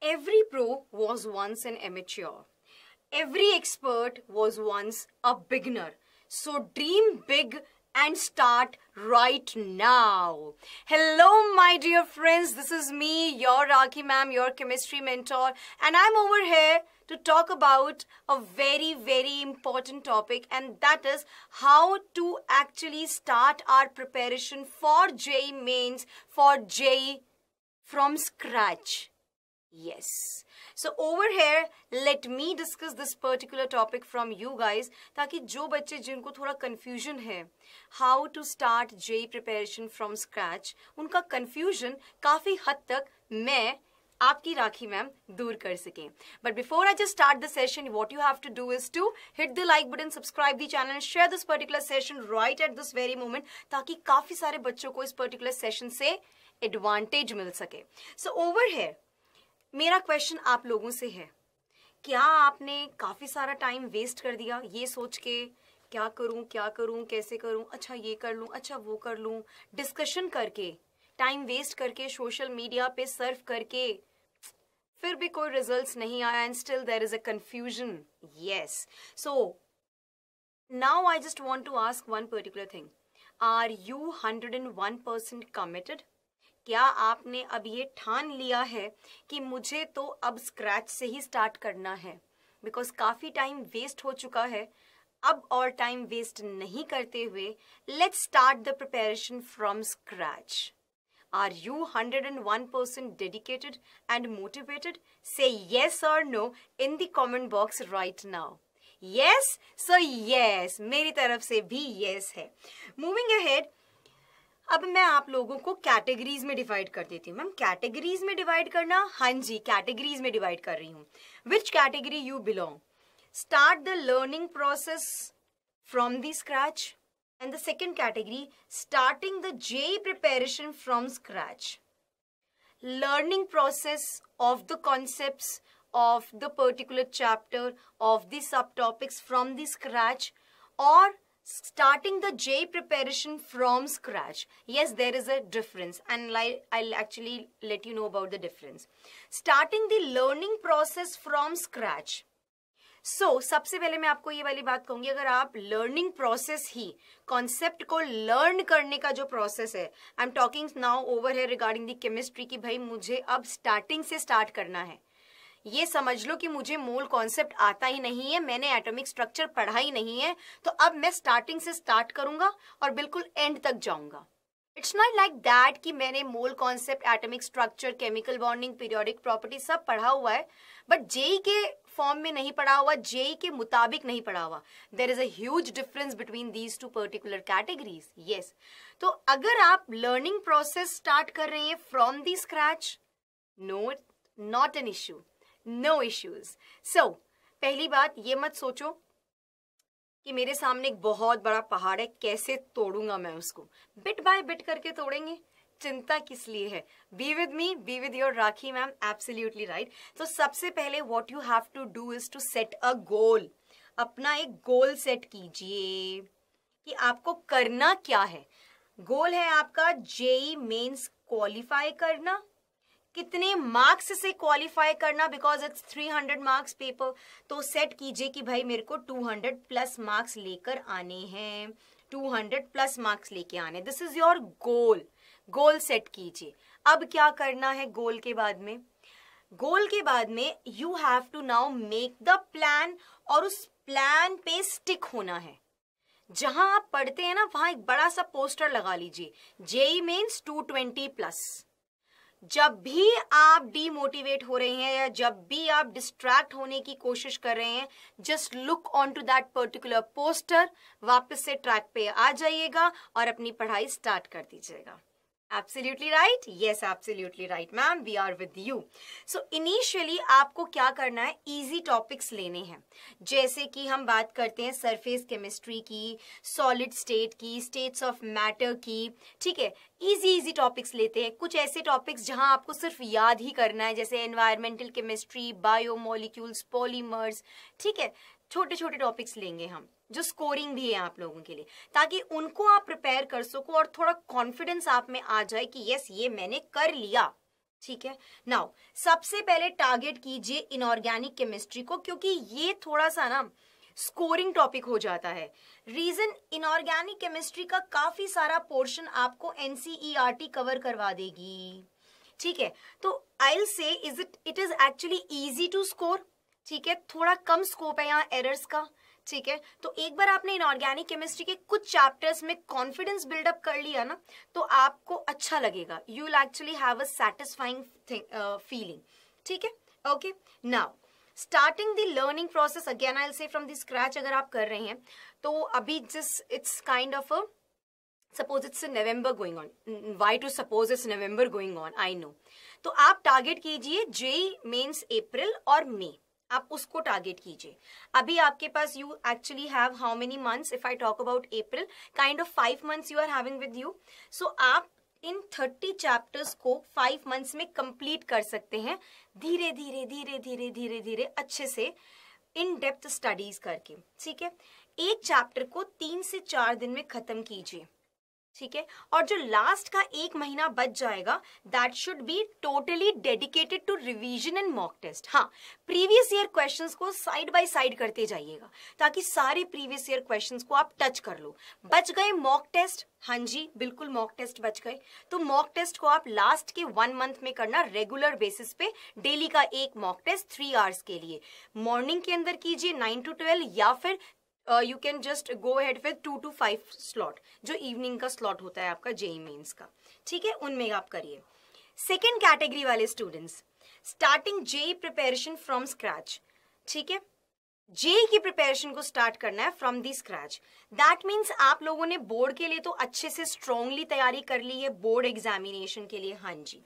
Every pro was once an amateur. Every expert was once a beginner. So dream big and start right now. Hello, my dear friends. This is me, your Rakhi ma'am, your chemistry mentor, and I'm over here to talk about a very, very important topic, and that is how to actually start our preparation for JEE mains, for JEE from scratch. Yes. So over here, let me discuss this particular topic from you guys, ताकि जो बच्चे जिनको थोड़ा confusion है, how to start JEE preparation from scratch, उनका confusion काफी हद तक मैं आपकी राखी मैम दूर कर सकें. But before I just start the session, what you have to do is to hit the like button, subscribe the channel and share this particular session right at this very moment, ताकि काफी सारे बच्चों को इस particular session से advantage मिल सके. So over here, मेरा question आप लोगों से है, क्या आपने काफ़ी सारा टाइम वेस्ट कर दिया ये सोच के क्या करूं, कैसे करूं, अच्छा ये कर लूं, अच्छा वो कर लूं, डिस्कशन करके, टाइम वेस्ट करके, सोशल मीडिया पे सर्व करके, फिर भी कोई रिजल्ट्स नहीं आया and still there is a confusion. Yes. So now I just want to ask one particular thing. Are you 101% committed? क्या आपने अब ये ठान लिया है कि मुझे तो अब स्क्रैच से ही स्टार्ट करना है, बिकॉज काफ़ी टाइम वेस्ट हो चुका है. अब और टाइम वेस्ट नहीं करते हुए let's start the preparation from scratch. Are you 101% dedicated and motivated? से येस और no in the comment box right now. Yes? So yes, मेरी तरफ से भी येस है. मूविंग अहेड, अब मैं आप लोगों को कैटेगरीज में डिवाइड कर देती हूँ. मैम कैटेगरीज में डिवाइड करना? हाँ जी, कैटेगरीज में डिवाइड कर रही हूँ. Which category you belong? Start the learning process from the scratch, and the second category starting the JEE preparation from scratch. Learning process of the concepts of the particular chapter of the subtopics from the scratch, or starting the JEE preparation from scratch. Yes, there is a difference and I'll actually let you know about the difference. Starting the learning process from scratch. So, सबसे पहले मैं आपको ये वाली बात कहूंगी, अगर आप लर्निंग प्रोसेस ही, कॉन्सेप्ट को लर्न करने का जो प्रोसेस है, I am talking now over here regarding the chemistry, की भाई मुझे अब स्टार्टिंग से स्टार्ट करना है. ये समझ लो कि मुझे मोल कॉन्सेप्ट आता ही नहीं है, मैंने एटॉमिक स्ट्रक्चर पढ़ा ही नहीं है, तो अब मैं स्टार्टिंग से स्टार्ट करूंगा और बिल्कुल एंड तक जाऊंगा. इट्स नॉट लाइक दैट कि मैंने mole concept, atomic structure, chemical bonding, periodic property सब पढ़ा हुआ है, बट JEE के फॉर्म में नहीं पढ़ा हुआ, JEE के मुताबिक नहीं पढ़ा हुआ. There is a huge difference between these two particular categories. Yes. तो अगर आप लर्निंग प्रोसेस स्टार्ट कर रहे हैं from the scratch, no, not an issue, no issues. So पहली बात, ये मत सोचो कि मेरे सामने एक बहुत बड़ा पहाड़ है, कैसे तोड़ूंगा मैं उसको. बिट बाय बिट करके तोड़ेंगे, चिंता किस लिए है. Be with me, be with your Rakhi ma'am. Absolutely right. तो सबसे पहले what you have to do is to set a goal. अपना एक गोल सेट कीजिए कि आपको करना क्या है. गोल है आपका JEE मेंस क्वालिफाई करना. कितने मार्क्स से क्वालिफाई करना, बिकॉज इट्स 300 मार्क्स पेपर. तो सेट कीजिए कि भाई मेरे को 200 प्लस मार्क्स लेकर आने हैं, 200 प्लस मार्क्स लेके आने. This is your goal. Goal set कीजिए. अब क्या करना है गोल के बाद में? गोल के बाद में you have to now make the plan, और उस प्लान पे स्टिक होना है. जहां आप पढ़ते हैं ना, वहां एक बड़ा सा पोस्टर लगा लीजिए, JEE मेंस 220 प्लस. जब भी आप डीमोटिवेट हो रहे हैं या जब भी आप डिस्ट्रैक्ट होने की कोशिश कर रहे हैं, just look on to that particular poster, वापस से ट्रैक पे आ जाइएगा और अपनी पढ़ाई स्टार्ट कर दीजिएगा. Absolutely right? Yes, absolutely right, ma'am. We are with you. So initially आपको क्या करना है, easy topics लेने हैं. जैसे कि हम बात करते हैं सरफेस केमिस्ट्री की, सॉलिड स्टेट की, स्टेट्स ऑफ मैटर की. ठीक है, easy टॉपिक्स लेते हैं. कुछ ऐसे टॉपिक्स जहां आपको सिर्फ याद ही करना है, जैसे एनवायरमेंटल केमिस्ट्री, बायोमोलिक्यूल्स, पॉलीमर्स. ठीक है, छोटे छोटे टॉपिक्स लेंगे हम, जो स्कोरिंग भी है आप लोगों के लिए, ताकि उनको आप प्रिपेयर कर सको और थोड़ा कॉन्फिडेंस आप में आ जाए कि यस, ये मैंने कर लिया. ठीक है। नाउ सबसे पहले टारगेट कीजिए इनऑर्गेनिक केमिस्ट्री को, क्योंकि ये थोड़ा सा ना स्कोरिंग टॉपिक हो जाता है। रीजन, इनऑर्गेनिक केमिस्ट्री का काफी सारा पोर्शन आपको एनसीईआरटी कवर करवा देगी। ठीक है, तो I will say it is actually easy to score. ठीक है, थोड़ा कम स्कोप है यहाँ एरर्स का। ठीक है, तो एक बार आपने इनऑर्गेनिक केमिस्ट्री के कुछ चैप्टर्स में कॉन्फिडेंस बिल्डअप कर लिया ना, तो आपको अच्छा लगेगा। You will actually have a satisfying feeling. ठीक है, okay. Now starting the learning process, again I will से फ्रॉम द स्क्रैच अगर आप कर रहे हैं तो अभी just it's kind of a, suppose it's November going on. Why to suppose it's November going on? I know. तो आप टारगेट कीजिए जेई मेंस अप्रैल और मई, आप उसको टारगेट कीजिए। अभी आपके पास you actually have how many months, if I talk about April, kind of 5 months you are having with you. So आप इन 30 चैप्टर्स को 5 months में कंप्लीट कर सकते हैं, धीरे धीरे धीरे धीरे धीरे धीरे अच्छे से इन डेप्थ स्टडीज करके। ठीक है, एक चैप्टर को 3 से 4 दिन में खत्म कीजिए। ठीक है, और जो लास्ट का 1 महीना बच जाएगा that should be totally dedicated to revision and mock test. हाँ, प्रीवियस ईयर क्वेश्चंस को साइड बाय साइड करते जाइएगा ताकि सारे प्रीवियस ईयर क्वेश्चंस को आप टच कर लो। बच गए मॉक टेस्ट, हाँ जी बिल्कुल मॉक टेस्ट बच गए, तो मॉक टेस्ट को आप लास्ट के 1 month में करना रेगुलर बेसिस पे। डेली का एक मॉक टेस्ट 3 hours के लिए, मॉर्निंग के अंदर कीजिए 9 to 12, या फिर you can just go ahead with 2 to 5 slot, जो इवनिंग का स्लॉट होता है आपका जेई मेंस का। ठीक है, उनमें आप करिए। सेकेंड कैटेगरी वाले students, starting JEE preparation from scratch. ठीक है, जेई की प्रिपरेशन को स्टार्ट करना है from the scratch. That means आप लोगों ने बोर्ड के लिए तो अच्छे से स्ट्रांगली तैयारी कर ली है बोर्ड एग्जामिनेशन के लिए, हाँ जी,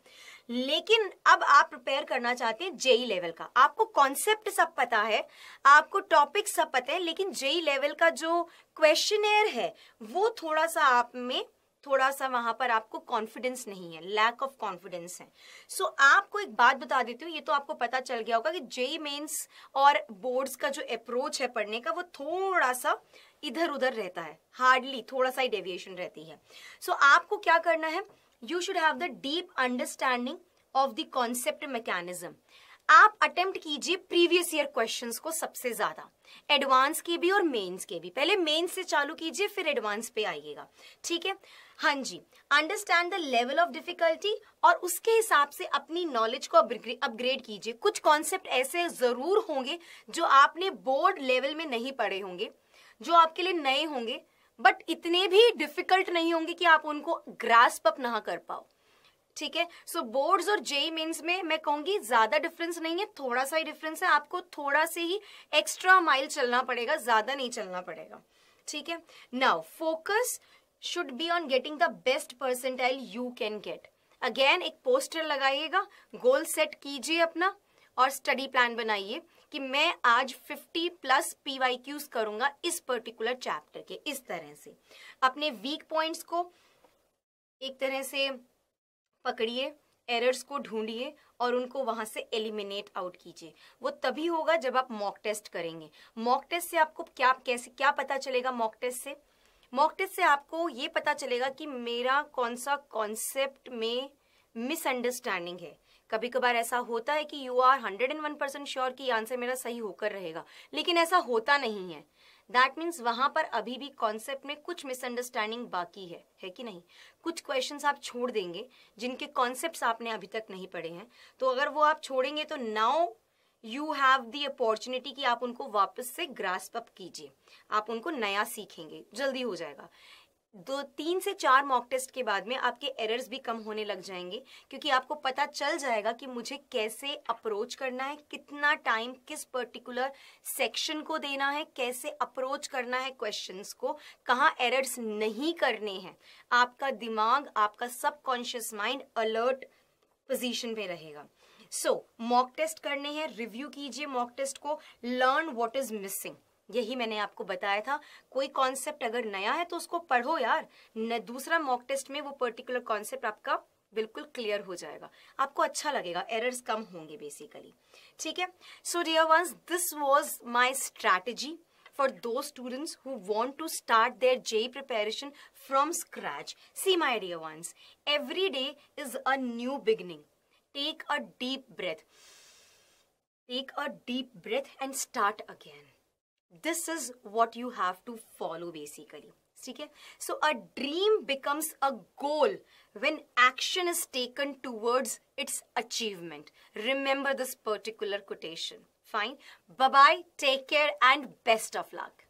लेकिन अब आप प्रिपेयर करना चाहते हैं जेई लेवल का। आपको कॉन्सेप्ट सब पता है, आपको टॉपिक सब पता है, लेकिन जेई लेवल का जो क्वेश्चनेयर है वो थोड़ा सा आप में, थोड़ा सा वहां पर आपको कॉन्फिडेंस नहीं है, लैक ऑफ कॉन्फिडेंस है। सो आपको एक बात बता देती हूँ, ये तो आपको पता चल गया होगा कि जेई मेंस और बोर्ड्स का जो अप्रोच है पढ़ने का वो थोड़ा सा इधर उधर रहता है, हार्डली थोड़ा सा ही डेविएशन रहती है। सो आपको क्या करना है, you should have the deep understanding of the concept mechanism. आप अटेम्प्ट कीजिए प्रीवियस ईयर क्वेश्चंस को सबसे ज्यादा, एडवांस के भी और मेंस के भी। पहले मेंस से चालू कीजिए फिर एडवांस पे आइएगा। ठीक है, हाँ जी, understand the level of difficulty और उसके हिसाब से अपनी नॉलेज को अपग्रेड कीजिए। कुछ कॉन्सेप्ट ऐसे जरूर होंगे जो आपने बोर्ड लेवल में नहीं पढ़े होंगे, जो आपके लिए नए होंगे, बट इतने भी डिफिकल्ट नहीं होंगे कि आप उनको ग्रास्प अप ना कर पाओ। ठीक है, सो बोर्ड्स और जेई मेंस में मैं कहूंगी ज्यादा डिफरेंस नहीं है, थोड़ा सा ही डिफरेंस है। आपको थोड़ा से ही एक्स्ट्रा माइल चलना पड़ेगा, ज्यादा नहीं चलना पड़ेगा। ठीक है, now focus should be on getting the best percentile you can get. Again एक पोस्टर लगाइएगा, गोल सेट कीजिए अपना और स्टडी प्लान बनाइए कि मैं आज 50+ PYQs करूंगा इस पर्टिकुलर चैप्टर के। इस तरह से अपने वीक पॉइंट्स को एक तरह से पकड़िए, एरर्स को ढूंढिए और उनको वहां से एलिमिनेट आउट कीजिए। वो तभी होगा जब आप मॉक टेस्ट करेंगे। मॉक टेस्ट से आपको क्या पता चलेगा? मॉक टेस्ट से आपको ये पता चलेगा कि मेरा कौन सा कॉन्सेप्ट में मिसअंडरस्टैंडिंग है। कभी कभार ऐसा होता है कि यू आर 101% श्योर कि आंसर मेरा सही होकर रहेगा, लेकिन ऐसा होता नहीं है। दैट मीन्स वहां पर अभी भी कॉन्सेप्ट में कुछ मिसअंडरस्टैंडिंग बाकी है कि नहीं? कुछ क्वेश्चंस आप छोड़ देंगे जिनके कॉन्सेप्ट्स आपने अभी तक नहीं पढ़े हैं, तो अगर वो आप छोड़ेंगे तो now you have the opportunity कि आप उनको वापस से ग्रास्प अप कीजिए, आप उनको नया सीखेंगे, जल्दी हो जाएगा। 3 से 4 मॉक टेस्ट के बाद में आपके एरर्स भी कम होने लग जाएंगे, क्योंकि आपको पता चल जाएगा कि मुझे कैसे अप्रोच करना है, कितना टाइम किस पर्टिकुलर सेक्शन को देना है, कैसे अप्रोच करना है क्वेश्चंस को, कहाँ एरर्स नहीं करने हैं। आपका दिमाग, आपका सबकॉन्शियस माइंड अलर्ट पोजीशन पे रहेगा। सो मॉक टेस्ट करने हैं, रिव्यू कीजिए मॉक टेस्ट को, लर्न व्हाट इज मिसिंग। यही मैंने आपको बताया था। कोई कॉन्सेप्ट अगर नया है तो उसको पढ़ो यार, दूसरा मॉक टेस्ट में वो पर्टिकुलर कॉन्सेप्ट आपका बिल्कुल क्लियर हो जाएगा, आपको अच्छा लगेगा, एरर्स कम होंगे बेसिकली। ठीक है, so dear ones, this was my strategy for those students who want to start their JEE preparation from scratch. See my dear ones, every day is a new beginning. Take a deep breath. Take a deep breath and start again. This is what you have to follow basically. Okay? So a dream becomes a goal when action is taken towards its achievement. Remember this particular quotation. Fine. Bye-bye. Take care and best of luck.